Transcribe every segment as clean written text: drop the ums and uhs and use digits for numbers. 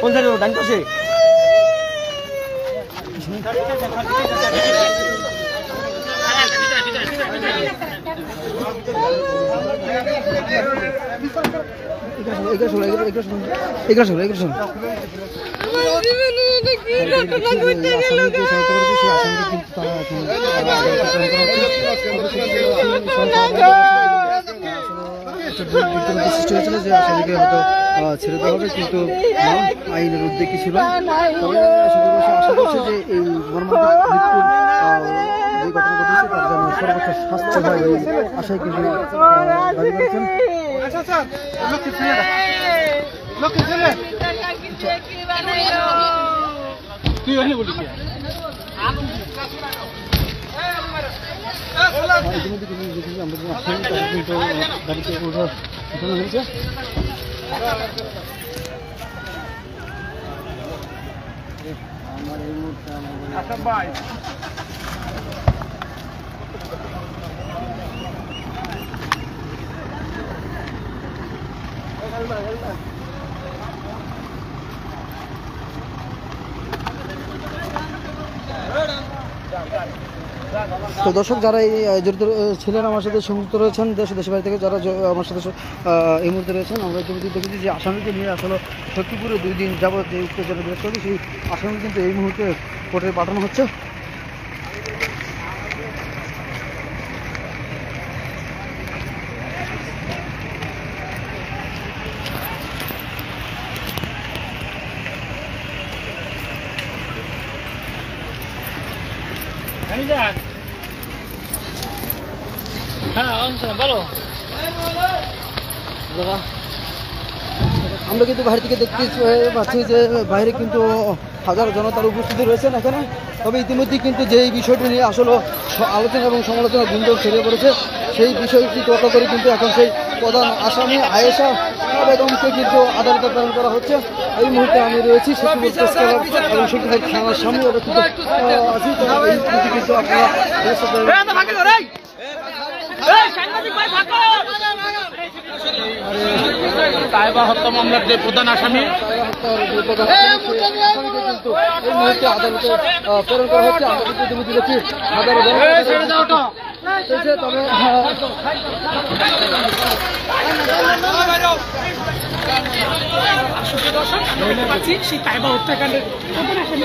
কোন সাইডে ডান পাশে সৃষ্টি হয়েছিল যে আসামিকে হয়তো ছেড়ে দেওয়া হবে, কিন্তু আইনের উদ্যোগী ছিল। তবে আশা করছে যে এই মর্মান্তিক মৃত্যুর যে ঘটনা ঘটেছে তার জন্য সর্বোচ্চ শাস্তি হয় এই আশায় কিন্তু দাবি করেছেন। তো দর্শক, যারা এই জড়িত ছিলেন আমার সাথে সংযুক্ত রয়েছেন দেশের বাইরে থেকে, যারা আমার সাথে এই মুহূর্তে রয়েছেন, আমরা ইতিমধ্যে দেখেছি যে আসামিকে নিয়ে আসলে শক্তিপুরে 2 দিন যাবৎ যে উত্তেজনা বিরাজ করে সেই আসামি কিন্তু এই মুহূর্তে কোর্টে পাঠানো হচ্ছে। আমরা কিন্তু বাইরে থেকে দেখতে পাচ্ছি যে বাইরে কিন্তু হাজার জনতার উপস্থিতি রয়েছেন এখানে। তবে ইতিমধ্যেই কিন্তু যেই বিষয়টি নিয়ে আসলে আলোচনা এবং সমালোচনা গুঞ্জন ছড়িয়ে পড়েছে, সেই বিষয়টি তর্ক করে কিন্তু এখন সেই প্রধান আসামি আয়েশা বেগমকে কিন্তু আদালতে প্রেরণ করা হচ্ছে। এই মুহূর্তে আমি রয়েছি শক্তিপুর প্রেস ক্লাব এবং শক্তিপুর থানার সামনে অবস্থিত আছি। কিন্তু আপনারা তাইবা হত্যা মামলার যে প্রধান আসামি কিন্তু এই মুহূর্তে আদালতে প্রেরণ করা হচ্ছে। আমরা কিন্তু ইতিমধ্যে দেখি সেই তাইবা হত্যাকাণ্ডের প্রধান আসামি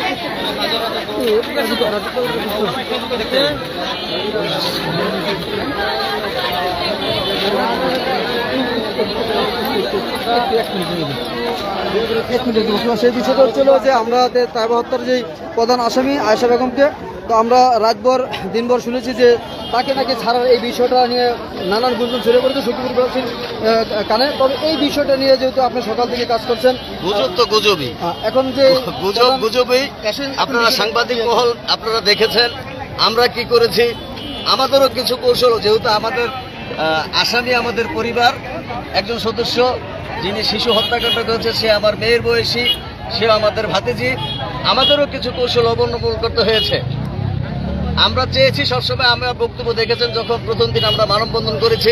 সেই বিষয়টা হচ্ছিল যে আমরা তাইবা হত্যার যে প্রধান আসামি আয়েশা বেগমকে, তো আমরা রাতভর দিনভর শুনেছি যে তাকে নাকি ছাড়ার এই বিষয়টা নিয়ে নানান গুঞ্জন ছড়িয়ে পড়েছে শক্তিপুর প্রশাসন কানে। তবে এই বিষয়টা নিয়ে যেহেতু আপনি সকাল থেকে কাজ করছেন, গুজব তো গুজবই, এখন যে গুজবই আপনারা সাংবাদিক মহল আপনারা দেখেছেন আমরা কি করেছি। আমাদেরও কিছু কৌশল, যেহেতু আমাদের আসামি আমাদের পরিবার একজন সদস্য, যিনি শিশু হত্যাকাণ্ড করেছে সে আমার মেয়ের বয়সী, সে আমাদের ভাতিজি, আমাদেরও কিছু কৌশল অবলম্বন করতে হয়েছে। আমরা চেয়েছি সবসময়, আমরা বক্তব্য দেখেছেন যখন প্রথম দিন আমরা মানববন্ধন করেছি,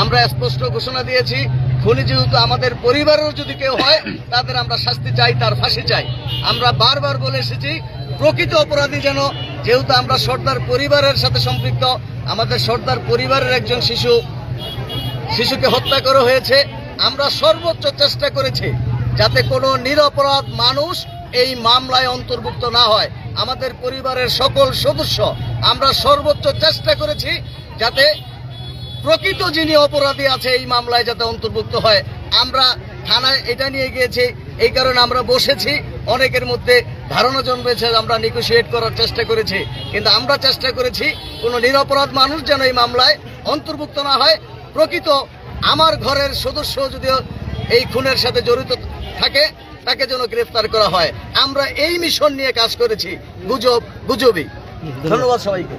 আমরা স্পষ্ট ঘোষণা দিয়েছি খুনি যেহেতু আমাদের পরিবারের যদি কেউ হয় তাদের আমরা শাস্তি চাই, তার ফাঁসি চাই। আমরা বারবার বলে এসেছি প্রকৃত অপরাধী যেন, যেহেতু আমরা সর্দার পরিবারের সাথে সম্পৃক্ত, আমাদের সর্দার পরিবারের একজন শিশুকে হত্যা করা হয়েছে, আমরা সর্বোচ্চ চেষ্টা করেছি যাতে কোনো নিরপরাধ মানুষ এই মামলায় অন্তর্ভুক্ত না হয়। আমাদের পরিবারের সকল সদস্য আমরা সর্বোচ্চ চেষ্টা করেছি যাতে প্রকৃত যিনি অপরাধী আছে এই মামলায় যাতে অন্তর্ভুক্ত হয়। আমরা থানায় এটা নিয়ে গিয়েছি, এই কারণে আমরা বসেছি, অনেকের মধ্যে ধারণা জন্মেছে, আমরা নেগোশিয়েট করার চেষ্টা করেছি, কিন্তু আমরা চেষ্টা করেছি কোনো নিরপরাধ মানুষ যেন এই মামলায় অন্তর্ভুক্ত না হয়। প্রকৃত আমার ঘরের সদস্য যদি এই খুনের সাথে জড়িত থাকে তাকে যেন গ্রেফতার করা হয়। আমরা এই মিশন নিয়ে কাজ করেছি, গুজবই। ধন্যবাদ সবাইকে।